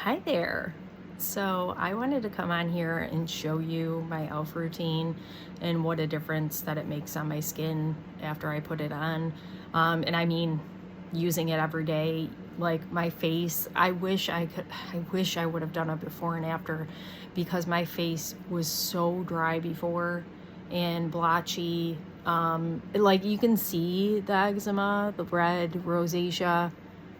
Hi there. So I wanted to come on here and show you my e.l.f. routine and what a difference that it makes on my skin after I put it on. And I mean, using it every day, like my face, I wish I would have done it before and after, because my face was so dry before and blotchy. Like you can see the eczema, the red rosacea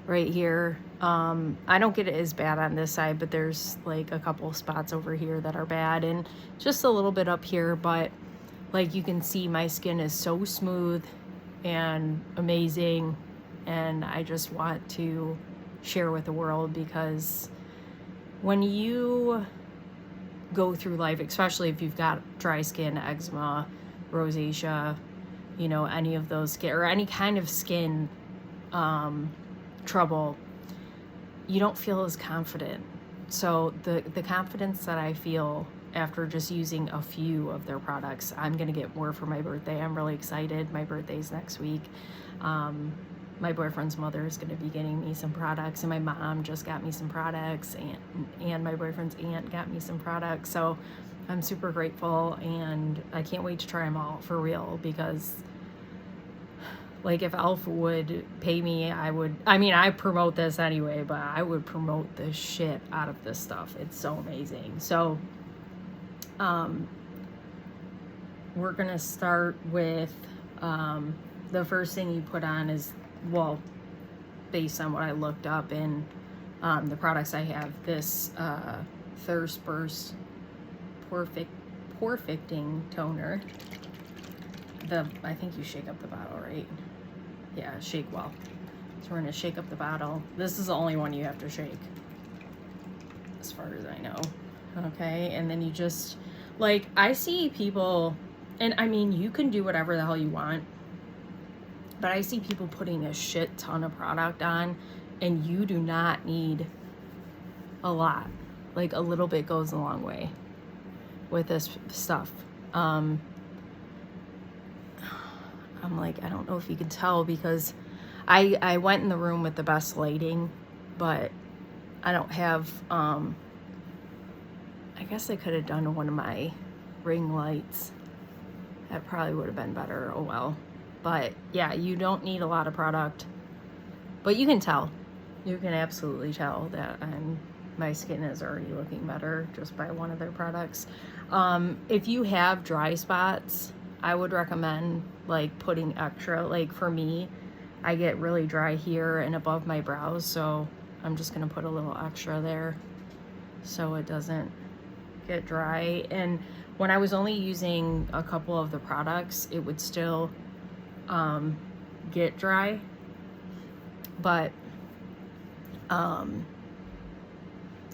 right here. I don't get it as bad on this side, but there's like a couple spots over here that are bad and just a little bit up here, but like you can see my skin is so smooth and amazing, and I just want to share with the world, because when you go through life, especially if you've got dry skin, eczema, rosacea, any of those skin or any kind of skin trouble, you don't feel as confident. So the confidence that I feel after just using a few of their products, I'm gonna get more for my birthday. I'm really excited. My birthday's next week. My boyfriend's mother is gonna be getting me some products, and my mom just got me some products, and my boyfriend's aunt got me some products. So I'm super grateful, and I can't wait to try them all for real, because like if e.l.f. would pay me, I promote this anyway, but I would promote the shit out of this stuff. It's so amazing. So we're gonna start with the first thing you put on is, well, based on what I looked up in the products I have, this Thirst Burst Pore-Fixing Toner. I think you shake up the bottle, right? Yeah, shake well. So we're gonna shake up the bottle. This is the only one you have to shake, as far as I know. Okay, and then you just, like, I see people, and I mean, you can do whatever the hell you want, but I see people putting a shit ton of product on, and you do not need a lot. Like, a little bit goes a long way with this stuff. I'm like, I don't know if you can tell, because I went in the room with the best lighting, but I don't have, I guess I could have done one of my ring lights. That probably would have been better. Oh well. But yeah, you don't need a lot of product, but you can tell. You can absolutely tell that my skin is already looking better just by one of their products. If you have dry spots, I would recommend like putting extra. Like for me, I get really dry here and above my brows, so I'm just gonna put a little extra there so it doesn't get dry. And when I was only using a couple of the products, it would still get dry, but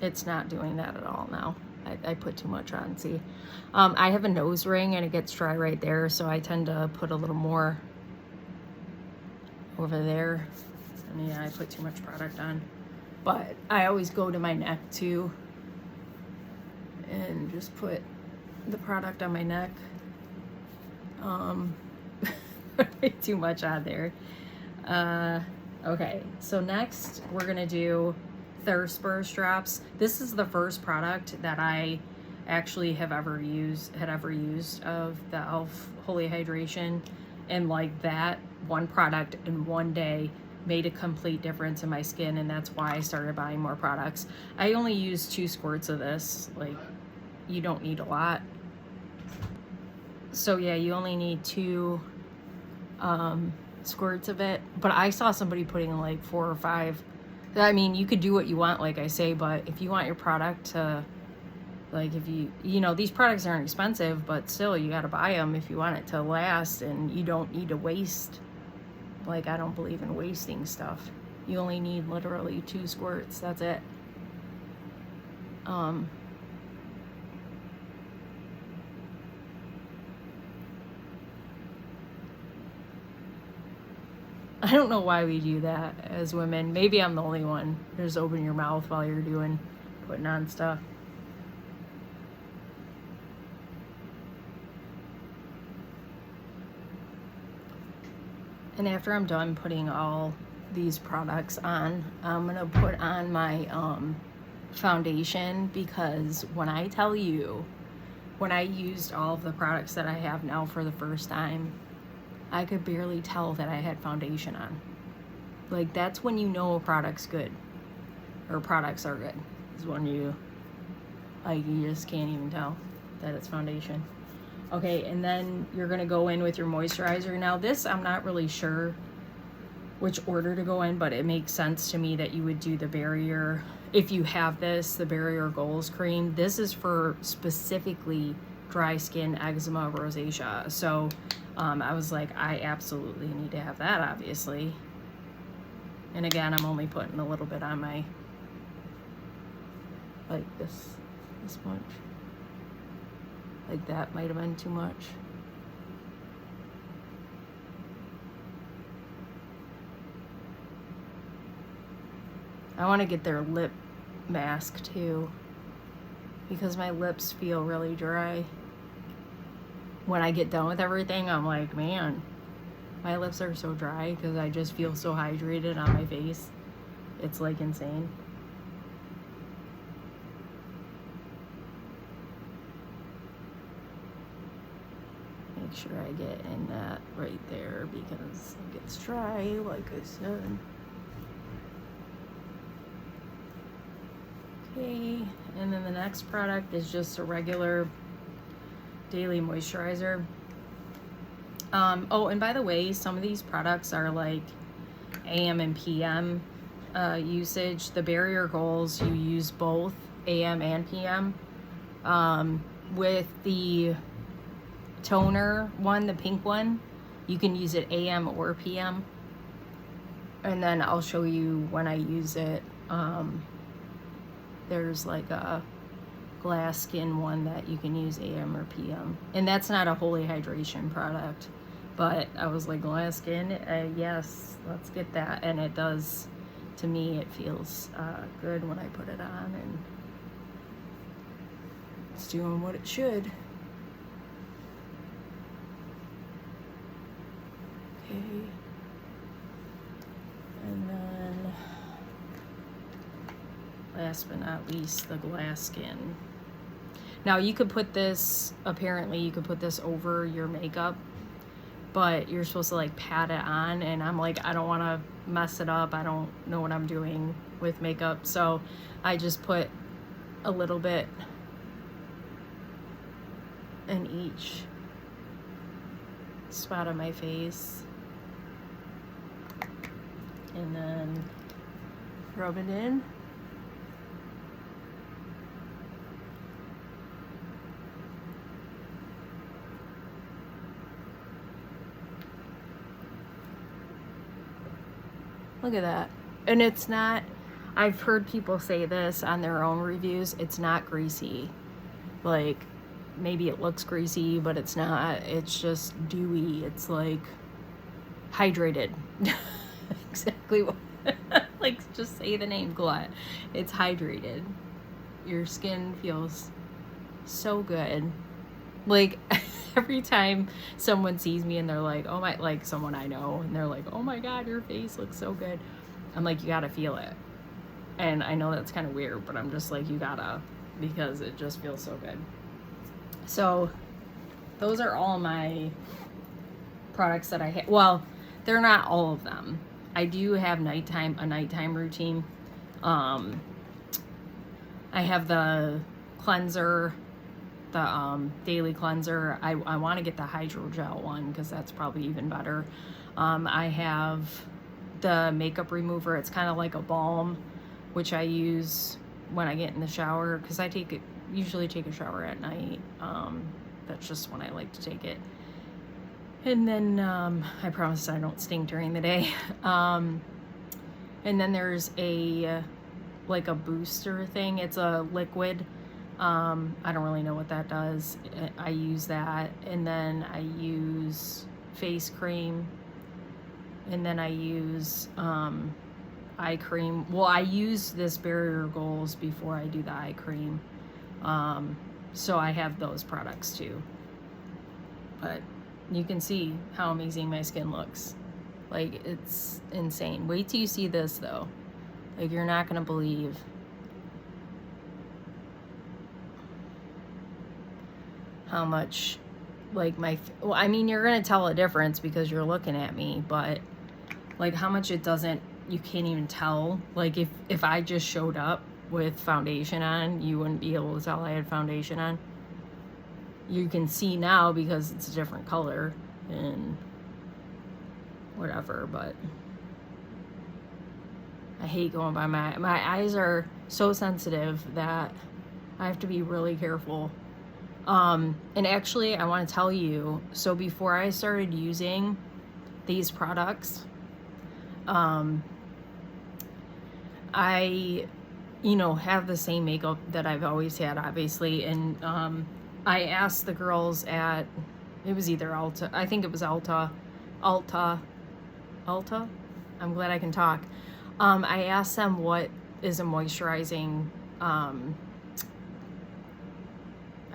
it's not doing that at all now. I put too much on. See, I have a nose ring and it gets dry right there, so I tend to put a little more over there. And yeah, I put too much product on, but I always go to my neck too and just put the product on my neck. Too much on there. Okay, so next we're gonna do Thirst Burst drops. This is the first product that I actually had ever used of the e.l.f. Holy Hydration, and like that one product in one day made a complete difference in my skin, and that's why I started buying more products. I only used 2 squirts of this. Like, you don't need a lot. So yeah, you only need 2 squirts of it, but I saw somebody putting like 4 or 5. I mean, you could do what you want, like I say, but if you want your product to, like, if these products aren't expensive, but still you got to buy them if you want it to last, and you don't need to waste. Like, I don't believe in wasting stuff. You only need literally 2 squirts. That's it. I don't know why we do that as women. Maybe I'm the only one. Just open your mouth while you're putting on stuff. And after I'm done putting all these products on, I'm gonna put on my foundation, because when I tell you, when I used all of the products that I have now for the first time, I could barely tell that I had foundation on. Like, that's when you know a product's good, or products are good, is when you, like, you just can't even tell that it's foundation. Okay, and then you're gonna go in with your moisturizer. Now this, I'm not really sure which order to go in, but it makes sense to me that you would do the barrier, if you have this, the Barrier Goals cream. This is for specifically dry skin, eczema, rosacea. So I was like, I absolutely need to have that, obviously. And again, I'm only putting a little bit on my, like this much. Like that might have been too much. I want to get their lip mask too, because my lips feel really dry. When I get done with everything, I'm like, man, my lips are so dry because I just feel so hydrated on my face. It's like insane. Make sure I get in that right there because it gets dry, like I said. Okay, and then the next product is just a regular daily moisturizer. Oh, and by the way, some of these products are like AM and PM usage. The Barrier Goals, you use both AM and PM. With the toner one, the pink one, you can use it AM or PM. And then I'll show you when I use it. There's like a glass skin one that you can use AM or PM. And that's not a Holy Hydration product. But I was like, glass skin, yes, let's get that. And it does, to me, it feels good when I put it on. And it's doing what it should. Okay. And then, last but not least, the glass skin. Now you could put this, apparently you could put this over your makeup, but you're supposed to like pat it on, and I'm like, I don't want to mess it up. I don't know what I'm doing with makeup, so I just put a little bit in each spot of my face, and then rub it in. Look at that. And it's not, I've heard people say this on their own reviews, it's not greasy. Like, maybe it looks greasy, but it's not. It's just dewy. It's like hydrated. Exactly what, like, just say the name, Glut. It's hydrated. Your skin feels so good. Like, every time someone sees me and they're like, oh my, like someone I know, and they're like, oh my God, your face looks so good. I'm like, you gotta feel it. And I know that's kind of weird, but I'm just like, you gotta, because it just feels so good. So those are all my products that I have. Well, they're not all of them. I do have a nighttime routine. I have the cleanser, the daily cleanser. I want to get the hydrogel one because that's probably even better. I have the makeup remover. It's kind of like a balm, which I use when I get in the shower because I usually take a shower at night. That's just when I like to take it. And then I promise I don't stink during the day. And then there's like a booster thing. It's a liquid. I don't really know what that does. I use that, and then I use face cream, and then I use eye cream. Well, I use this Barrier Goals before I do the eye cream, so I have those products too. But you can see how amazing my skin looks. Like, it's insane. Wait till you see this though. Like, you're not gonna believe how much, like, well, I mean, you're gonna tell a difference because you're looking at me, but like how much it doesn't, you can't even tell. Like if I just showed up with foundation on, you wouldn't be able to tell I had foundation on. You can see now because it's a different color and whatever, but I hate going by my eyes are so sensitive that I have to be really careful. And actually I want to tell you, so before I started using these products, I, have the same makeup that I've always had, obviously. And I asked the girls at, it was either Ulta, I think it was Ulta. I'm glad I can talk. I asked them what is a moisturizing, I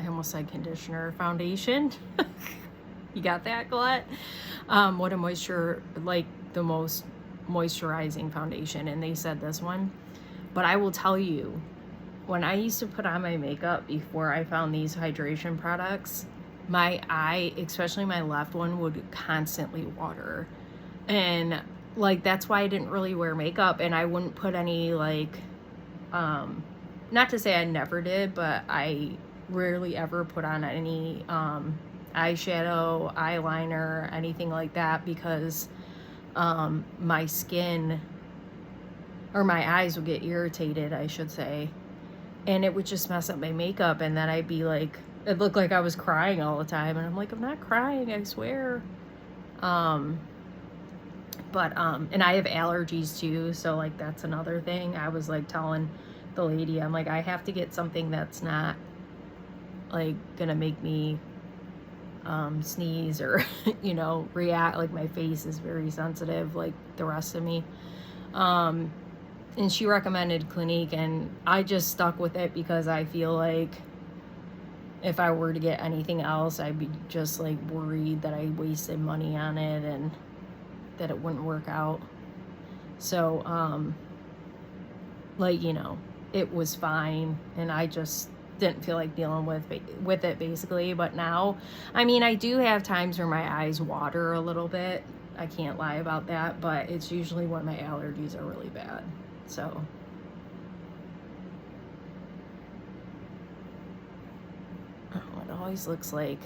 almost said conditioner, foundation. You got that, Glut? What a the most moisturizing foundation, and they said this one. But I will tell you, when I used to put on my makeup before I found these hydration products, my eye, especially my left one, would constantly water. And like that's why I didn't really wear makeup, and I wouldn't put any not to say I never did, but I rarely ever put on any eyeshadow, eyeliner, anything like that, because my skin, or my eyes, would get irritated, I should say, and it would just mess up my makeup, and then I'd be like, it looked like I was crying all the time, and I'm like, I'm not crying, I swear. And I have allergies too, so like that's another thing. I was like telling the lady, I'm like, I have to get something that's not like gonna make me sneeze or react. Like my face is very sensitive like the rest of me. And she recommended Clinique, and I just stuck with it because I feel like if I were to get anything else, I'd be just like worried that I wasted money on it and that it wouldn't work out. So it was fine, and I just didn't feel like dealing with it basically. But now, I mean, I do have times where my eyes water a little bit, I can't lie about that, but it's usually when my allergies are really bad. So it always looks like,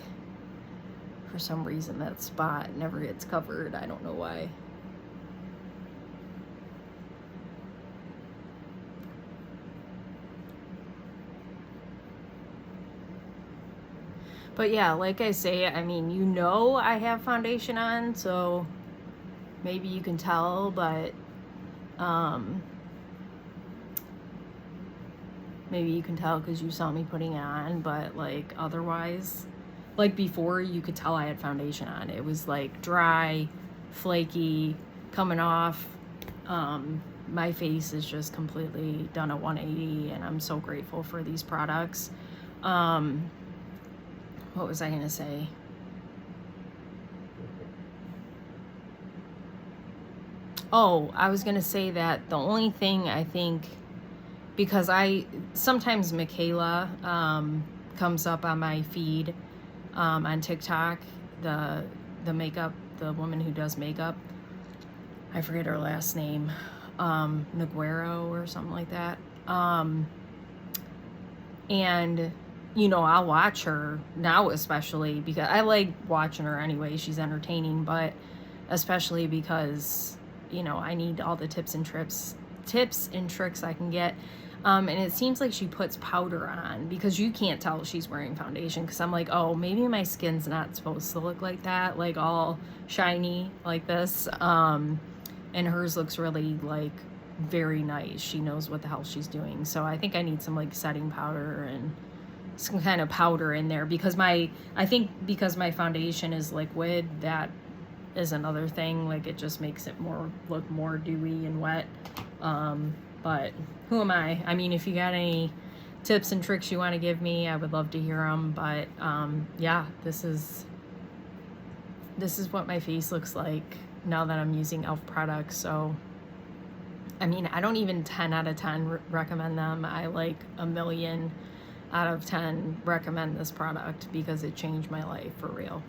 for some reason, that spot never gets covered. I don't know why. But yeah, like I say, I mean, I have foundation on, so maybe you can tell, but maybe you can tell because you saw me putting it on, but like otherwise, like before, you could tell I had foundation on. It was like dry, flaky, coming off. My face is just completely done a 180, and I'm so grateful for these products. What was I gonna say? Oh, I was gonna say that the only thing I think, because sometimes Michaela comes up on my feed on TikTok, the makeup, the woman who does makeup. I forget her last name, Naguero or something like that. And I'll watch her now, especially because I like watching her anyway. She's entertaining, but especially because I need all the tips and tricks I can get. And it seems like she puts powder on because you can't tell she's wearing foundation, because I'm like, oh, maybe my skin's not supposed to look like that, like all shiny like this. And hers looks really like very nice. She knows what the hell she's doing. So I think I need some like setting powder and some kind of powder in there, because my foundation is liquid. That is another thing. Like it just makes it look more dewy and wet. But who am I? I mean, if you got any tips and tricks you want to give me, I would love to hear them. But yeah, this is what my face looks like now that I'm using e.l.f. products. So I mean, I don't even 10 out of 10 recommend them. I like a million out of 10 recommend this product because it changed my life for real.